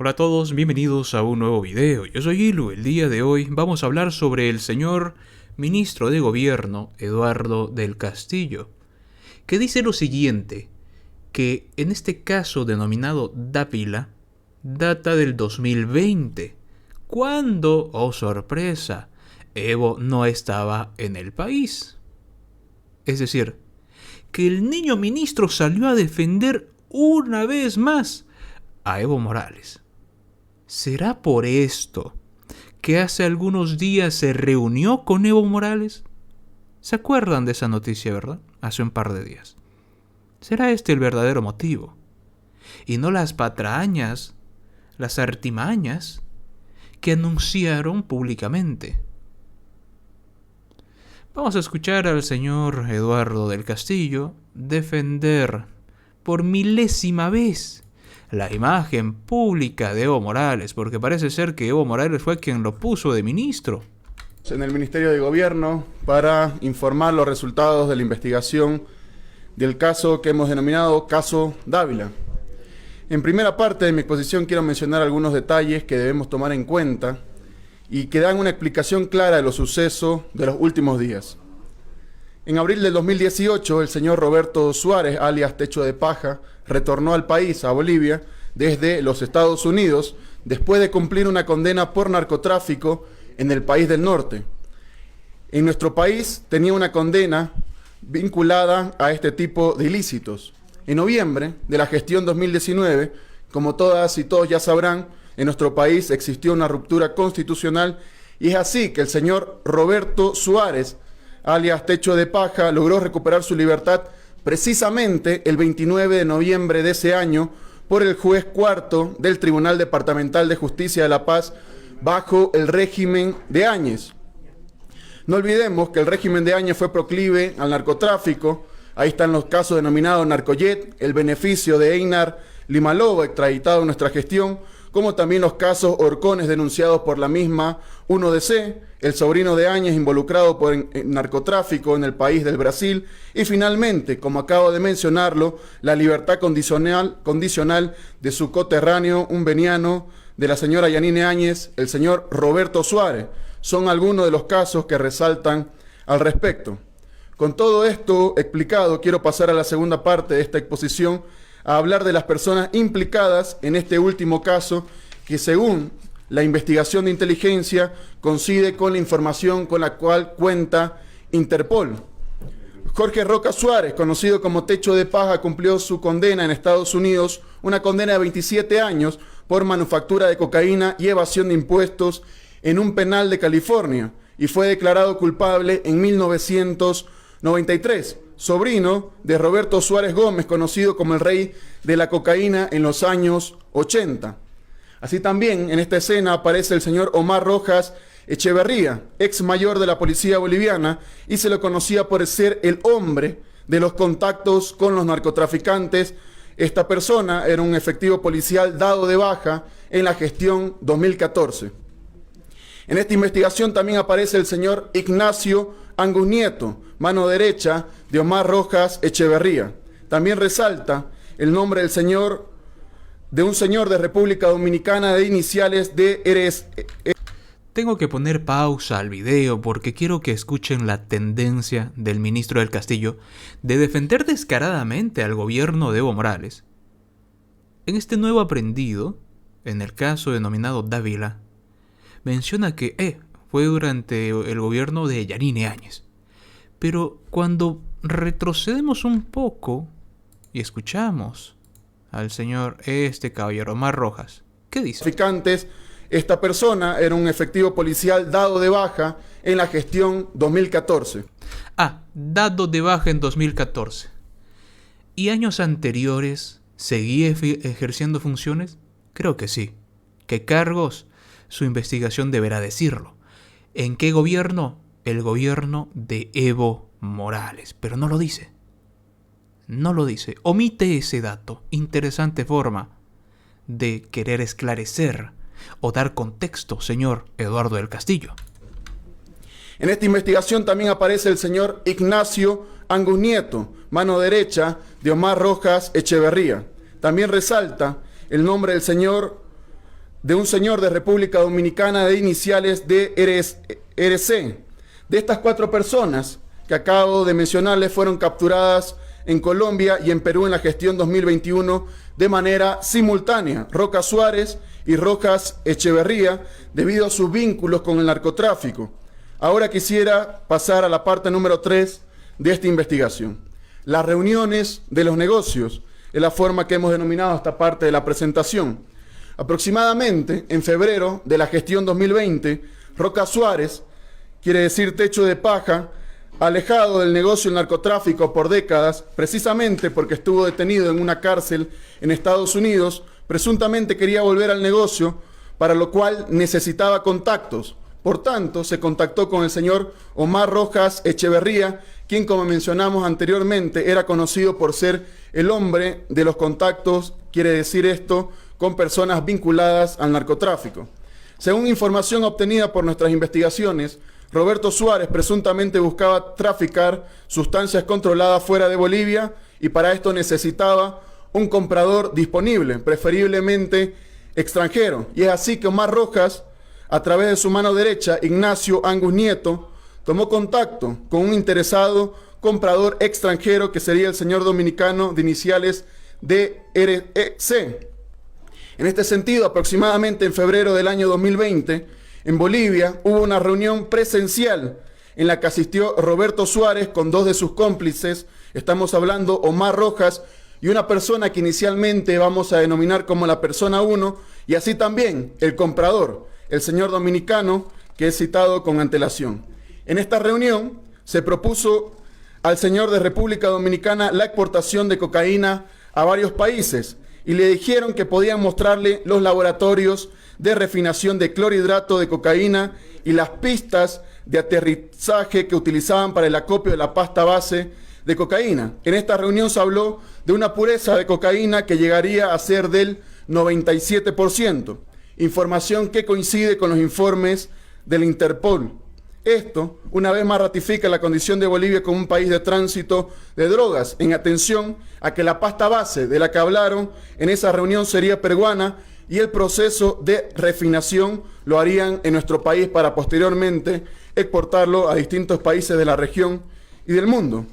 Hola a todos, bienvenidos a un nuevo video. Yo soy Ilu. El día de hoy vamos a hablar sobre el señor ministro de Gobierno, Eduardo del Castillo, que dice lo siguiente, que en este caso denominado Dávila, data del 2020, cuando, oh sorpresa, Evo no estaba en el país. Es decir, que el niño ministro salió a defender una vez más a Evo Morales. ¿Será por esto que hace algunos días se reunió con Evo Morales? ¿Se acuerdan de esa noticia, verdad? Hace un par de días. ¿Será este el verdadero motivo? Y no las patrañas, las artimañas que anunciaron públicamente. Vamos a escuchar al señor Eduardo del Castillo defender por milésima vez la imagen pública de Evo Morales, porque parece ser que Evo Morales fue quien lo puso de ministro. En el Ministerio de Gobierno para informar los resultados de la investigación del caso que hemos denominado Caso Dávila. En primera parte de mi exposición quiero mencionar algunos detalles que debemos tomar en cuenta y que dan una explicación clara de los sucesos de los últimos días. En abril del 2018, el señor Roberto Suárez, alias Techo de Paja, retornó al país, a Bolivia, desde los Estados Unidos, después de cumplir una condena por narcotráfico en el país del norte. En nuestro país tenía una condena vinculada a este tipo de ilícitos. En noviembre de la gestión 2019, como todas y todos ya sabrán, en nuestro país existió una ruptura constitucional y es así que el señor Roberto Suárez, alias Techo de Paja, logró recuperar su libertad precisamente el 29 de noviembre de ese año por el juez cuarto del Tribunal Departamental de Justicia de La Paz bajo el régimen de Áñez. No olvidemos que el régimen de Áñez fue proclive al narcotráfico. Ahí están los casos denominados Narcojet, el beneficio de Einar Limaloba, extraditado en nuestra gestión, como también los casos Horcones denunciados por la misma 1DC, el sobrino de Áñez involucrado por narcotráfico en el país del Brasil, y finalmente, como acabo de mencionarlo, la libertad condicional de su coterráneo, un veniano de la señora Yanine Áñez, el señor Roberto Suárez. Son algunos de los casos que resaltan al respecto. Con todo esto explicado, quiero pasar a la segunda parte de esta exposición, a hablar de las personas implicadas en este último caso, que según la investigación de inteligencia coincide con la información con la cual cuenta Interpol. Jorge Roca Suárez, conocido como Techo de Paja, cumplió su condena en Estados Unidos, una condena de 27 años por manufactura de cocaína y evasión de impuestos en un penal de California, y fue declarado culpable en 1993. Sobrino de Roberto Suárez Gómez, conocido como el rey de la cocaína en los años 80. Así también en esta escena aparece el señor Omar Rojas Echeverría, ex mayor de la policía boliviana, y se lo conocía por ser el hombre de los contactos con los narcotraficantes. Esta persona era un efectivo policial dado de baja en la gestión 2014. En esta investigación también aparece el señor Ignacio Angus Nieto, mano derecha de Omar Rojas Echeverría. También resalta el nombre de un señor de República Dominicana de iniciales de RS. Tengo que poner pausa al video porque quiero que escuchen la tendencia del ministro del Castillo de defender descaradamente al gobierno de Evo Morales. En este nuevo aprendido, en el caso denominado Dávila, menciona que fue durante el gobierno de Yanine Áñez. Pero cuando retrocedemos un poco y escuchamos al señor caballero Omar Rojas, ¿qué dice? Esta persona era un efectivo policial dado de baja en la gestión 2014. Dado de baja en 2014. ¿Y años anteriores seguía ejerciendo funciones? Creo que sí. ¿Qué cargos? Su investigación deberá decirlo. ¿En qué gobierno? El gobierno de Evo Morales. Pero no lo dice. No lo dice. Omite ese dato. Interesante forma de querer esclarecer o dar contexto, señor Eduardo del Castillo. En esta investigación también aparece el señor Ignacio Angus Nieto, mano derecha de Omar Rojas Echeverría. También resalta el nombre del señor de un señor de República Dominicana de iniciales de RC. De estas 4 personas que acabo de mencionarles fueron capturadas en Colombia y en Perú en la gestión 2021 de manera simultánea, Roca Suárez y Rojas Echeverría, debido a sus vínculos con el narcotráfico. Ahora quisiera pasar a la parte número 3 de esta investigación. Las reuniones de los negocios es la forma que hemos denominado esta parte de la presentación. Aproximadamente en febrero de la gestión 2020, Roca Suárez, quiere decir techo de paja, alejado del negocio del narcotráfico por décadas, precisamente porque estuvo detenido en una cárcel en Estados Unidos, presuntamente quería volver al negocio, para lo cual necesitaba contactos. Por tanto, se contactó con el señor Omar Rojas Echeverría, quien, como mencionamos anteriormente, era conocido por ser el hombre de los contactos, quiere decir esto, con personas vinculadas al narcotráfico. Según información obtenida por nuestras investigaciones, Roberto Suárez presuntamente buscaba traficar sustancias controladas fuera de Bolivia y para esto necesitaba un comprador disponible, preferiblemente extranjero. Y es así que Omar Rojas, a través de su mano derecha, Ignacio Angus Nieto, tomó contacto con un interesado comprador extranjero que sería el señor dominicano de iniciales DRC. En este sentido, aproximadamente en febrero del año 2020, en Bolivia hubo una reunión presencial en la que asistió Roberto Suárez con 2 de sus cómplices, estamos hablando Omar Rojas y una persona que inicialmente vamos a denominar como la persona 1, y así también el comprador, el señor dominicano, que es citado con antelación. En esta reunión se propuso al señor de República Dominicana la exportación de cocaína a varios países y le dijeron que podían mostrarle los laboratorios de refinación de clorhidrato de cocaína y las pistas de aterrizaje que utilizaban para el acopio de la pasta base de cocaína. En esta reunión se habló de una pureza de cocaína que llegaría a ser del 97%, información que coincide con los informes del Interpol. Esto, una vez más, ratifica la condición de Bolivia como un país de tránsito de drogas, en atención a que la pasta base de la que hablaron en esa reunión sería peruana y el proceso de refinación lo harían en nuestro país para posteriormente exportarlo a distintos países de la región y del mundo.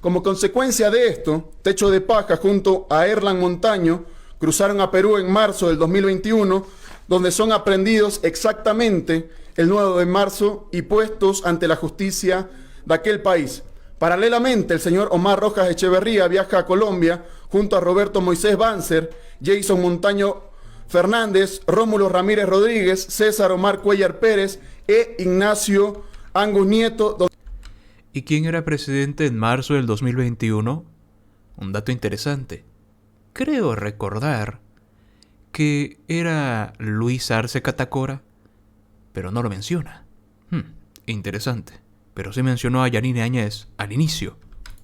Como consecuencia de esto, Techo de Paja junto a Erlan Montaño cruzaron a Perú en marzo del 2021, donde son aprehendidos exactamente el 9 de marzo y puestos ante la justicia de aquel país. Paralelamente, el señor Omar Rojas Echeverría viaja a Colombia junto a Roberto Moisés Banzer, Jason Montaño Fernández, Rómulo Ramírez Rodríguez, César Omar Cuellar Pérez e Ignacio Angus Nieto. ¿Y quién era presidente en marzo del 2021? Un dato interesante. Creo recordar que era Luis Arce Catacora, pero no lo menciona. Interesante. Pero sí mencionó a Yanine Áñez al inicio.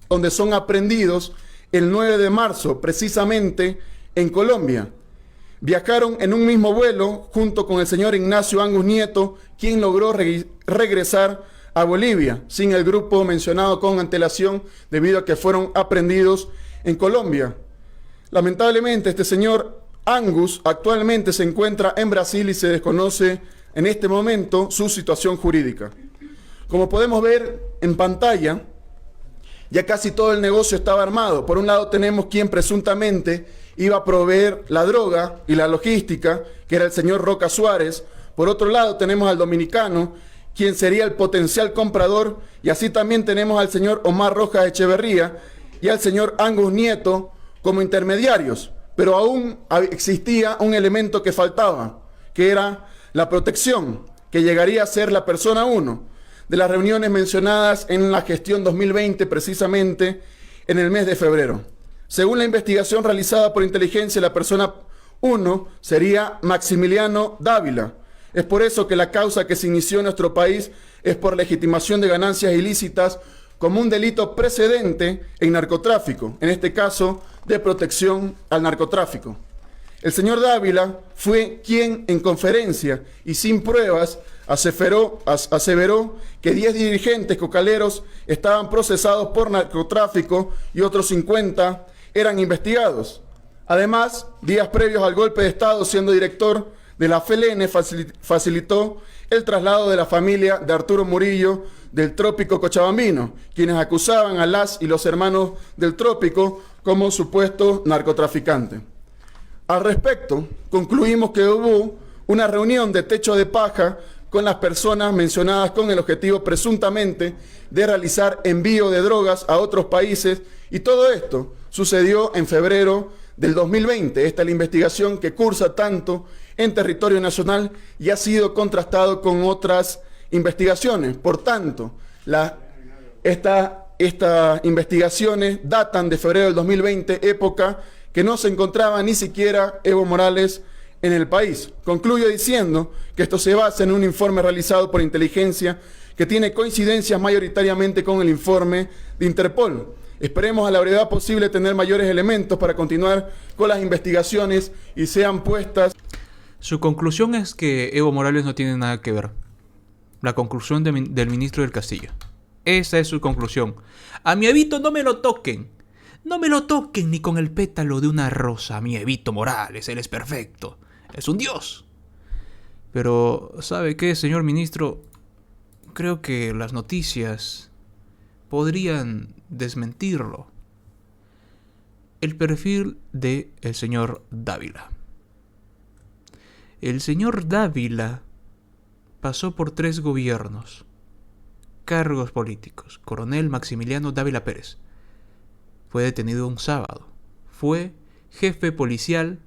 Donde son aprehendidos el 9 de marzo, precisamente en Colombia. Viajaron en un mismo vuelo junto con el señor Ignacio Angus Nieto, quien logró regresar a Bolivia, sin el grupo mencionado con antelación, debido a que fueron aprehendidos en Colombia. Lamentablemente, este señor Angus actualmente se encuentra en Brasil y se desconoce en este momento su situación jurídica. Como podemos ver en pantalla, ya casi todo el negocio estaba armado. Por un lado tenemos quien presuntamente iba a proveer la droga y la logística, que era el señor Roca Suárez. Por otro lado tenemos al dominicano, quien sería el potencial comprador, y así también tenemos al señor Omar Rojas Echeverría y al señor Angus Nieto como intermediarios. Pero aún existía un elemento que faltaba, que era la protección, que llegaría a ser la persona 1 de las reuniones mencionadas en la gestión 2020, precisamente en el mes de febrero. Según la investigación realizada por inteligencia, la persona 1 sería Maximiliano Dávila. Es por eso que la causa que se inició en nuestro país es por legitimación de ganancias ilícitas como un delito precedente en narcotráfico, en este caso de protección al narcotráfico. El señor Dávila fue quien en conferencia y sin pruebas aseveró que 10 dirigentes cocaleros estaban procesados por narcotráfico y otros 50 eran investigados. Además, días previos al golpe de Estado, siendo director de la FLN facilitó el traslado de la familia de Arturo Murillo del Trópico Cochabambino, quienes acusaban a las y los hermanos del Trópico como supuestos narcotraficantes. Al respecto, concluimos que hubo una reunión de techo de paja con las personas mencionadas con el objetivo presuntamente de realizar envío de drogas a otros países, y todo esto sucedió en febrero del 2020. Esta es la investigación que cursa tanto en territorio nacional y ha sido contrastado con otras investigaciones. Por tanto, estas investigaciones datan de febrero del 2020, época que no se encontraba ni siquiera Evo Morales en el país. Concluyo diciendo que esto se basa en un informe realizado por inteligencia que tiene coincidencias mayoritariamente con el informe de Interpol. Esperemos a la brevedad posible tener mayores elementos para continuar con las investigaciones y sean puestas. Su conclusión es que Evo Morales no tiene nada que ver. La conclusión del ministro del Castillo. Esa es su conclusión. A mi Evito no me lo toquen. No me lo toquen ni con el pétalo de una rosa. A mi Evito Morales, él es perfecto. Es un dios. Pero, ¿sabe qué, señor ministro? Creo que las noticias podrían desmentirlo. El perfil del señor Dávila. El señor Dávila pasó por 3 gobiernos, cargos políticos. Coronel Maximiliano Dávila Pérez. Fue detenido un sábado. Fue jefe policial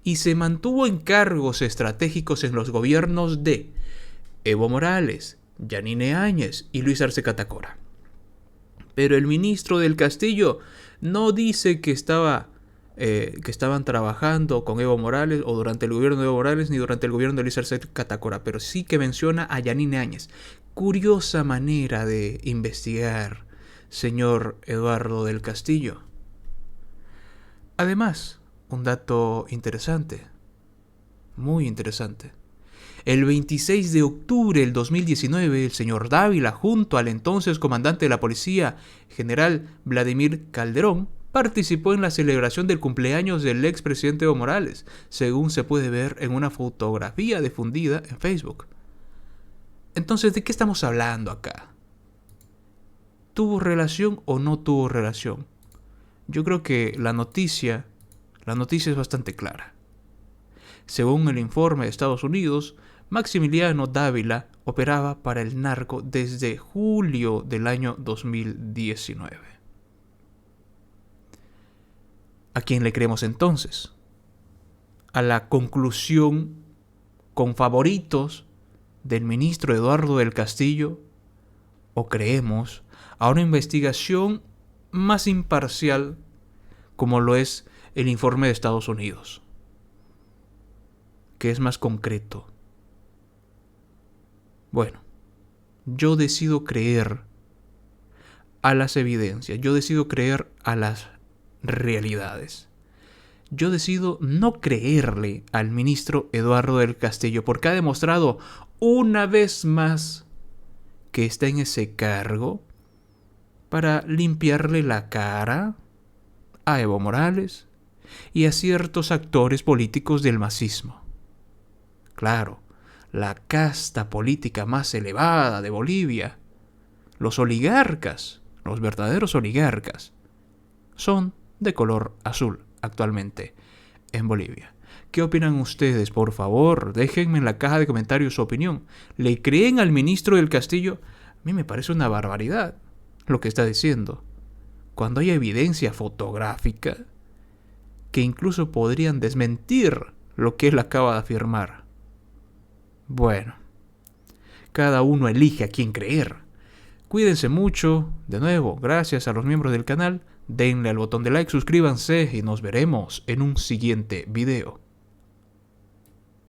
y se mantuvo en cargos estratégicos en los gobiernos de Evo Morales, Yanine Áñez y Luis Arce Catacora. Pero el ministro del Castillo no dice que estaban trabajando con Evo Morales o durante el gobierno de Evo Morales ni durante el gobierno de Luis Arce Catacora, pero sí que menciona a Yanine Áñez. Curiosa manera de investigar, señor Eduardo del Castillo. Además, un dato interesante, muy interesante. El 26 de octubre del 2019, el señor Dávila, junto al entonces comandante de la policía, general Vladimir Calderón, participó en la celebración del cumpleaños del expresidente Evo Morales, según se puede ver en una fotografía difundida en Facebook. Entonces, ¿de qué estamos hablando acá? ¿Tuvo relación o no tuvo relación? Yo creo que la noticia es bastante clara. Según el informe de Estados Unidos, Maximiliano Dávila operaba para el narco desde julio del año 2019. ¿A quién le creemos entonces? ¿A la conclusión con favoritos del ministro Eduardo del Castillo? ¿O creemos a una investigación más imparcial como lo es el informe de Estados Unidos, que es más concreto? Bueno, yo decido creer a las evidencias, yo decido creer a las realidades. Yo decido no creerle al ministro Eduardo del Castillo porque ha demostrado una vez más que está en ese cargo para limpiarle la cara a Evo Morales y a ciertos actores políticos del masismo. Claro, la casta política más elevada de Bolivia, los oligarcas, los verdaderos oligarcas, son de color azul actualmente en Bolivia. ¿Qué opinan ustedes? Por favor, déjenme en la caja de comentarios su opinión. ¿Le creen al ministro del Castillo? A mí me parece una barbaridad lo que está diciendo, cuando hay evidencia fotográfica que incluso podrían desmentir lo que él acaba de afirmar. Bueno, cada uno elige a quién creer. Cuídense mucho. De nuevo, gracias a los miembros del canal. Denle al botón de like, suscríbanse y nos veremos en un siguiente video.